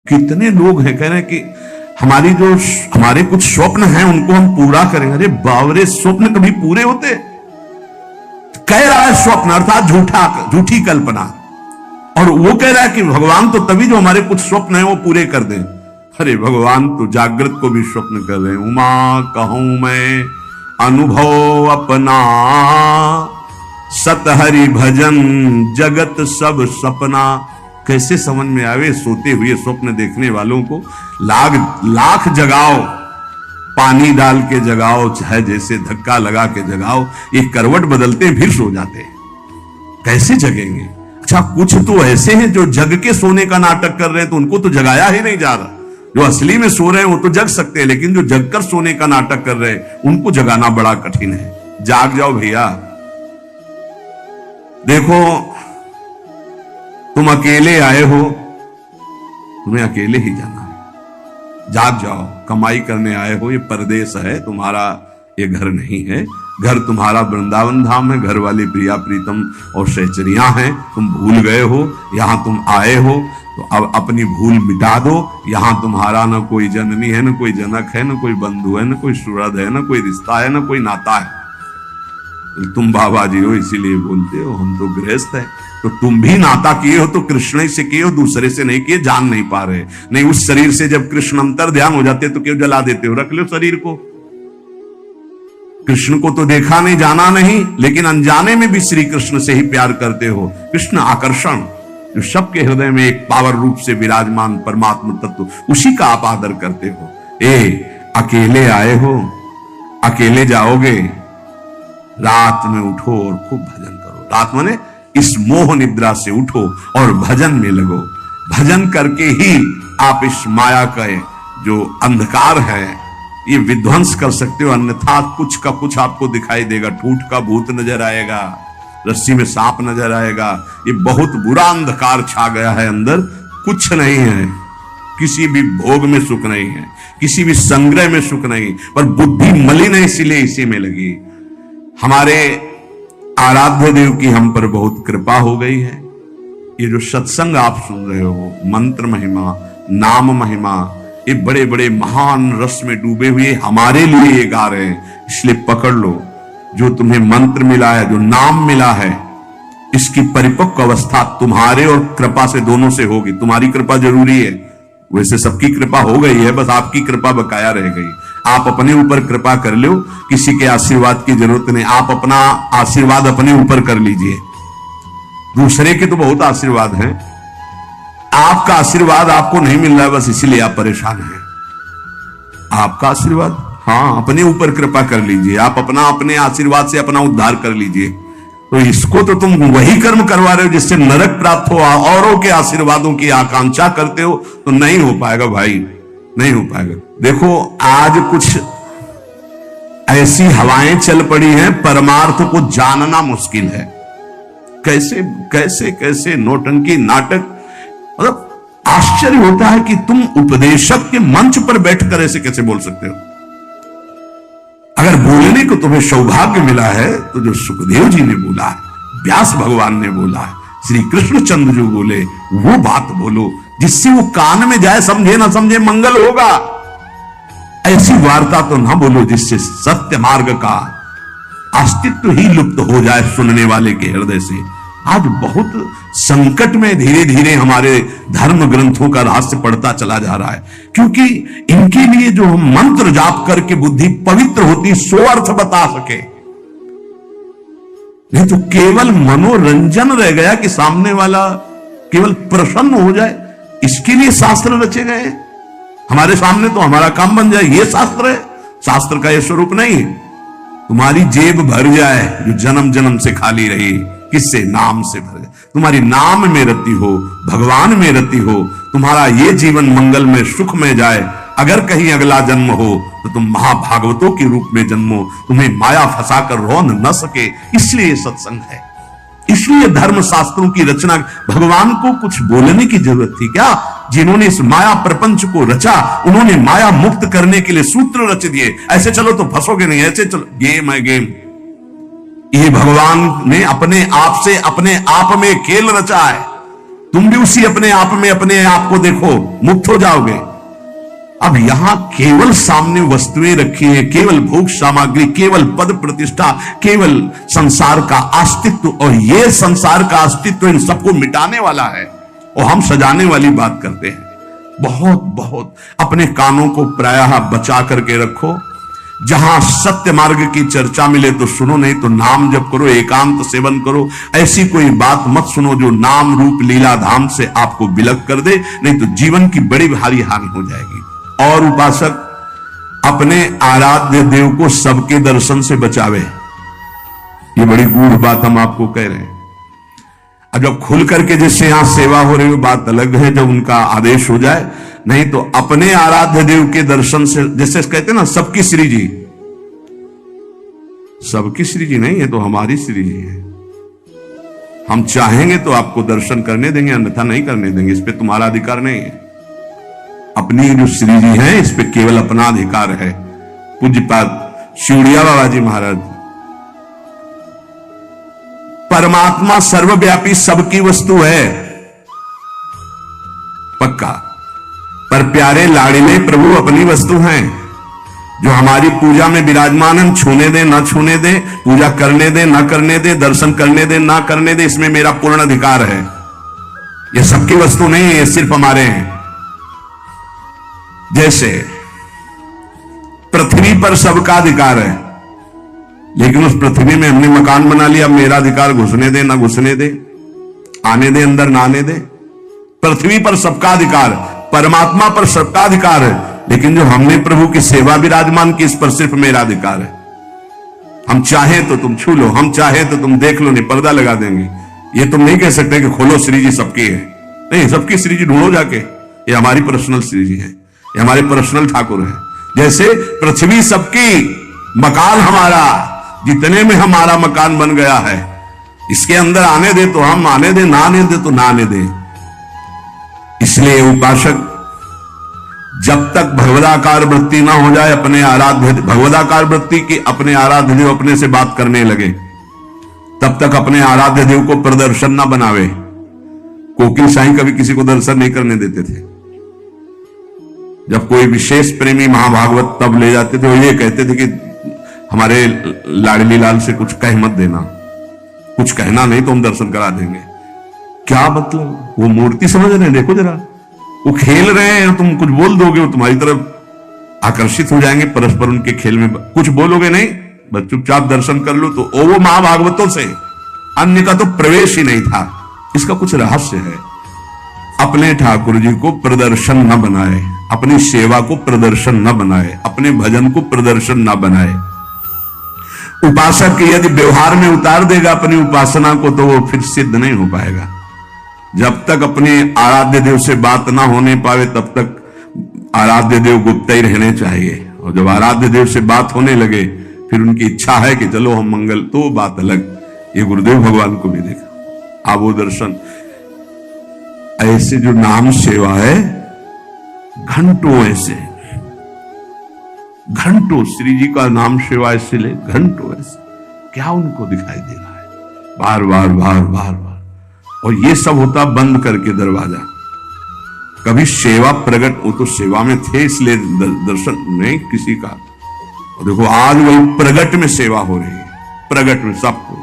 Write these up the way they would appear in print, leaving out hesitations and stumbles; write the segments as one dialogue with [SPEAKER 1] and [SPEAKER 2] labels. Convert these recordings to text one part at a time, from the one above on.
[SPEAKER 1] कितने लोग हैं कह रहे हैं कि हमारे कुछ स्वप्न हैं उनको हम पूरा करेंगे। अरे बावरे, स्वप्न कभी पूरे होते? कह रहा है स्वप्न अर्थात झूठी कल्पना, और वो कह रहा है कि भगवान तो तभी जो हमारे कुछ स्वप्न हैं वो पूरे कर दें। अरे भगवान तो जागृत को भी स्वप्न कर रहे हैं। उमा कहूं मैं अनुभव अपना, सत हरि भजन जगत सब सपना। कैसे समझ में आवे सोते हुए स्वप्न देखने वालों को? लाख जगाओ, पानी डाल के जगाओ, चाहे जैसे धक्का लगा के जगाओ, एक करवट बदलते फिर सो जाते। कैसे जगेंगे? अच्छा, कुछ तो ऐसे हैं जो जग के सोने का नाटक कर रहे हैं, तो उनको तो जगाया ही नहीं जा रहा। जो असली में सो रहे हैं वो तो जग सकते हैं, लेकिन जो जग कर सोने का नाटक कर रहे हैं उनको जगाना बड़ा कठिन है। जाग जाओ भैया। देखो, तुम अकेले आए हो, तुम्हें अकेले ही जाना है। जाग जाओ, कमाई करने आए हो, ये परदेश है तुम्हारा, ये घर नहीं है। घर तुम्हारा वृंदावन धाम है, घर वाली प्रिया प्रीतम और सहचरियां हैं। तुम भूल गए हो, यहां तुम आए हो तो अब अपनी भूल मिटा दो। यहां तुम्हारा न कोई जननी है, न कोई जनक है, न कोई बंधु है, न कोई सुहृद है, न कोई रिश्ता है, न कोई नाता है। तुम बाबा जी हो इसीलिए बोलते हो, हम तो गृहस्थ है। तो तुम भी नाता किए हो तो कृष्ण ही से किए हो, दूसरे से नहीं किए। जान नहीं पा रहे, नहीं उस शरीर से जब कृष्ण अंतर ध्यान हो जाते तो क्यों जला देते हो? रख लो शरीर को। कृष्ण को तो देखा नहीं, जाना नहीं, लेकिन अनजाने में भी श्री कृष्ण से ही प्यार करते हो। कृष्ण आकर्षण जो सबके हृदय में एक पावर रूप से विराजमान परमात्मा तत्व, उसी का आप आदर करते हो। अकेले आए हो, अकेले जाओगे, रात में उठो और खूब भजन करो। रात माने इस मोह निद्रा से उठो और भजन में लगो। भजन करके ही आप इस माया का जो अंधकार है ये विध्वंस कर सकते हो, अन्यथा कुछ का कुछ आपको दिखाई देगा। ठूठ का भूत नजर आएगा, रस्सी में सांप नजर आएगा। ये बहुत बुरा अंधकार छा गया है अंदर। कुछ नहीं है, किसी भी भोग में सुख नहीं है, किसी भी संग्रह में सुख नहीं, पर बुद्धि मलिन है, इसीलिए इसी में लगी। हमारे आराध्य देव की हम पर बहुत कृपा हो गई है। ये जो सत्संग आप सुन रहे हो, मंत्र महिमा, नाम महिमा, ये बड़े बड़े महान रस में डूबे हुए हमारे लिए ये गा रहे हैं। इसलिए पकड़ लो, जो तुम्हें मंत्र मिला है, जो नाम मिला है, इसकी परिपक्व अवस्था तुम्हारे और कृपा से दोनों से होगी। तुम्हारी कृपा जरूरी है, वैसे सबकी कृपा हो गई है, बस आपकी कृपा बकाया रह गई। आप अपने ऊपर कृपा कर लो, किसी के आशीर्वाद की जरूरत नहीं। आप अपना आशीर्वाद अपने ऊपर कर लीजिए। दूसरे के तो बहुत आशीर्वाद हैं, आपका आशीर्वाद आपको नहीं मिल रहा है, बस इसीलिए आप परेशान हैं। आपका आशीर्वाद, हाँ, अपने ऊपर कृपा कर लीजिए। आप अपने आशीर्वाद से अपना उद्धार कर लीजिए। तो इसको तो तुम वही कर्म करवा रहे हो जिससे नरक प्राप्त हो, औरों के आशीर्वादों की आकांक्षा करते हो, तो नहीं हो पाएगा भाई, नहीं हो पाएगा। देखो, आज कुछ ऐसी हवाएं चल पड़ी हैं, परमार्थ को जानना मुश्किल है। कैसे कैसे कैसे नौटंकी नाटक, मतलब आश्चर्य होता है कि तुम उपदेशक के मंच पर बैठकर ऐसे कैसे बोल सकते हो। अगर बोलने को तुम्हें सौभाग्य मिला है तो जो सुखदेव जी ने बोला है, व्यास भगवान ने बोला है, श्री कृष्णचंद्र जो बोले वो बात बोलो, जिससे वो कान में जाए, समझे ना समझे मंगल होगा। ऐसी वार्ता तो ना बोलो जिससे सत्य मार्ग का अस्तित्व ही लुप्त हो जाए सुनने वाले के हृदय से। आज बहुत संकट में धीरे धीरे हमारे धर्म ग्रंथों का रहस्य पढ़ता चला जा रहा है, क्योंकि इनके लिए जो हम मंत्र जाप करके बुद्धि पवित्र होती, सो अर्थ बता सके। नहीं तो केवल मनोरंजन रह गया कि सामने वाला केवल प्रसन्न हो जाए, इसके लिए शास्त्र रचे गए। हमारे सामने तो हमारा काम बन जाए, ये शास्त्र है। शास्त्र का ये स्वरूप नहीं है। तुम्हारी जेब भर जाए जो जन्म जन्म से खाली रही, किससे? नाम से भर जाए। तुम्हारी नाम में रति हो, भगवान में रति हो, तुम्हारा ये जीवन मंगल में सुख में जाए। अगर कहीं अगला जन्म हो तो तुम महाभागवतों के रूप में जन्मो, तुम्हें माया फंसाकर रोन न सके। इसलिए सत्संग है, इसलिए धर्म शास्त्रों की रचना। भगवान को कुछ बोलने की जरूरत थी क्या? जिन्होंने इस माया प्रपंच को रचा, उन्होंने माया मुक्त करने के लिए सूत्र रच दिए। ऐसे चलो तो फंसोगे नहीं, ऐसे चलो, गेम है गेम। ये भगवान ने अपने आप से अपने आप में खेल रचा है। तुम भी उसी अपने आप में अपने आप को देखो, मुक्त हो जाओगे। अब यहां केवल सामने वस्तुएं रखी है, केवल भोग सामग्री, केवल पद प्रतिष्ठा, केवल संसार का अस्तित्व, और ये संसार का अस्तित्व इन सबको मिटाने वाला है और हम सजाने वाली बात करते हैं। बहुत बहुत अपने कानों को प्रायः बचा करके रखो। जहां सत्य मार्ग की चर्चा मिले तो सुनो, नहीं तो नाम जप करो, एकांत सेवन करो। ऐसी कोई बात मत सुनो जो नाम रूप लीला धाम से आपको विलग कर दे, नहीं तो जीवन की बड़ी भारी हानि हो जाएगी। और उपासक अपने आराध्य देव को सबके दर्शन से बचावे, ये बड़ी गूढ़ बात हम आपको कह रहे हैं। अब जब खुल करके जिससे यहां सेवा हो रही हो बात अलग है, जब उनका आदेश हो जाए, नहीं तो अपने आराध्य देव के दर्शन से, जैसे कहते हैं ना सबकी श्री जी, सबकी श्री जी नहीं है तो हमारी श्री जी है। हम चाहेंगे तो आपको दर्शन करने देंगे, अन्यथा नहीं करने देंगे, इस पे तुम्हारा अधिकार नहीं है। अपनी जो श्री जी है इस पे केवल अपना अधिकार है। पूज्यपाद शिवड़िया बाबा जी महाराज, परमात्मा सर्वव्यापी सबकी वस्तु है, पक्का, पर प्यारे लाड़िले प्रभु अपनी वस्तु हैं। जो हमारी पूजा में विराजमान है, छूने दे ना छूने दे, पूजा करने दे ना करने दे, दर्शन करने दे ना करने दे, इसमें मेरा पूर्ण अधिकार है। ये सबकी वस्तु नहीं है, ये सिर्फ हमारे हैं। जैसे पृथ्वी पर सबका अधिकार है, लेकिन उस पृथ्वी में हमने मकान बना लिया, मेरा अधिकार घुसने दे ना घुसने दे, आने दे अंदर ना आने दे। पृथ्वी पर सबका अधिकार, परमात्मा पर सबका अधिकार है, लेकिन जो हमने प्रभु की सेवा विराजमान की, इस पर सिर्फ मेरा अधिकार है। हम चाहे तो तुम छू लो, हम चाहे तो तुम देख लो, नहीं पर्दा लगा देंगे। ये तुम नहीं कह सकते कि खोलो श्री जी सबकी है, नहीं, सबकी श्री जी ढूंढो जाके, ये हमारी पर्सनल श्री जी है, ये हमारे पर्सनल ठाकुर है। जैसे पृथ्वी सबकी, मकान हमारा, जितने में हमारा मकान बन गया है, इसके अंदर आने दे तो हम आने दे, ना आने दे तो ना आने दे। इसलिए उपासक जब तक भगवदाकार वृत्ति ना हो जाए, अपने आराध्य भगवदाकार वृत्ति की अपने आराध्य देव अपने से बात करने लगे, तब तक अपने आराध्य देव को प्रदर्शन ना बनावे। कोकिल साईं कभी किसी को दर्शन नहीं करने देते थे। जब कोई विशेष प्रेमी महाभागवत तब ले जाते थे, वो ये कहते थे कि हमारे लाडली लाल से कुछ कह मत देना, कुछ कहना नहीं तो हम दर्शन करा देंगे। क्या मतलब? वो मूर्ति समझ रहे हैं, देखो जरा, वो खेल रहे हैं, तुम कुछ बोल दोगे वो तुम्हारी तरफ आकर्षित हो जाएंगे, परस्पर उनके खेल में कुछ बोलोगे नहीं, बस चुपचाप दर्शन कर लो। तो वो महाभागवतों से अन्य का तो प्रवेश ही नहीं था। इसका कुछ रहस्य है। अपने ठाकुर जी को प्रदर्शन न बनाए, अपनी सेवा को प्रदर्शन न बनाए, अपने भजन को प्रदर्शन न बनाए। उपासक यदि व्यवहार में उतार देगा अपनी उपासना को, तो वो फिर सिद्ध नहीं हो पाएगा। जब तक अपने आराध्य देव से बात ना होने पावे, तब तक आराध्य देव गुप्त ही रहने चाहिए। और जब आराध्य देव से बात होने लगे, फिर उनकी इच्छा है कि चलो हम मंगल, तो बात अलग। ये गुरुदेव भगवान को भी देखा, आवो दर्शन। ऐसे जो नाम सेवा है, घंटों ऐसे, घंटों श्री जी का नाम सेवा ऐसे ले, घंटों ऐसे, क्या उनको दिखाई दे रहा है? बार बार बार बार बार। और ये सब होता बंद करके दरवाजा। कभी सेवा प्रकट, वो तो सेवा में थे इसलिए दर्शन नहीं किसी का। और देखो आज वही प्रगट में सेवा हो रही है, प्रगट में सबको,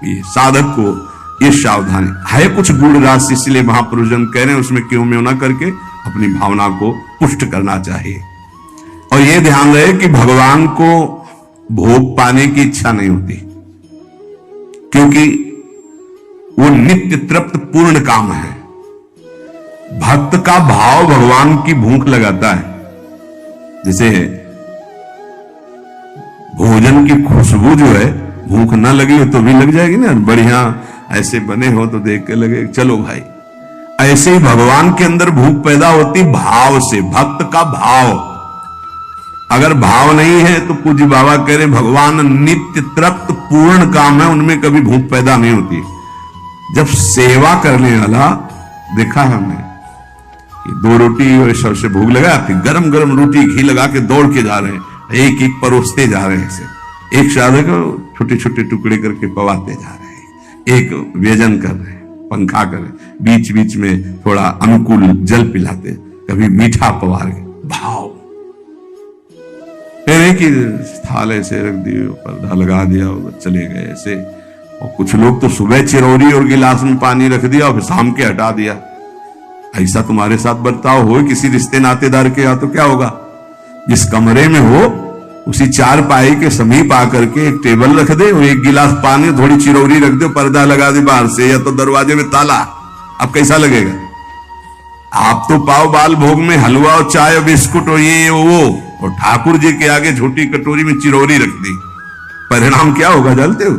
[SPEAKER 1] ये साधक को ये सावधानी है। कुछ गुण राशि इसलिए महापुरुष जन कह रहे हैं, उसमें क्यों में ना करके अपनी भावना को पुष्ट करना चाहिए। और ये ध्यान रहे कि भगवान को भोग पाने की इच्छा नहीं होती, क्योंकि वो नित्य तृप्त पूर्ण काम है। भक्त का भाव भगवान की भूख लगाता है। जैसे भोजन की खुशबू जो है, भूख ना लगी हो तो भी लग जाएगी ना, बढ़िया ऐसे बने हो तो देख के लगे चलो भाई। ऐसे ही भगवान के अंदर भूख पैदा होती भाव से, भक्त का भाव। अगर भाव नहीं है तो पूज्य बाबा कह रहे भगवान नित्य तृप्त पूर्ण काम है, उनमें कभी भूख पैदा नहीं होती। जब सेवा करने वाला देखा है हमने, 2 रोटी और सबसे भूख लगा, फिर गरम गरम रोटी घी लगा के दौड़ के जा रहे हैं, एक एक परोसते जा रहे हैं। ऐसे एक साधक छोटे छोटे टुकड़े करके पवाते जा रहे हैं, एक व्यजन कर रहे हैं। पंखा करे, बीच बीच में थोड़ा अनुकूल जल पिलाते, कभी मीठा पवार के भाव, फिर एक ही थाल ऐसे रख दिए, पर्दा लगा दिया और चले गए ऐसे। और कुछ लोग तो सुबह चिरौरी और गिलास में पानी रख दिया और फिर शाम के हटा दिया। ऐसा तुम्हारे साथ बर्ताव हो किसी रिश्ते नातेदार के यहाँ तो क्या होगा? जिस कमरे में हो उसी चार पाई के समीप आकर के एक टेबल रख दे और एक गिलास पानी, थोड़ी चिरौरी रख दे, पर्दा लगा दे बाहर से, या तो दरवाजे में ताला। अब कैसा लगेगा? आप तो पाव बाल भोग में हलवा और चाय और बिस्कुट और ये वो, और ठाकुर जी के आगे छोटी कटोरी में चिरौरी रख दी, परिणाम क्या होगा जानते हो?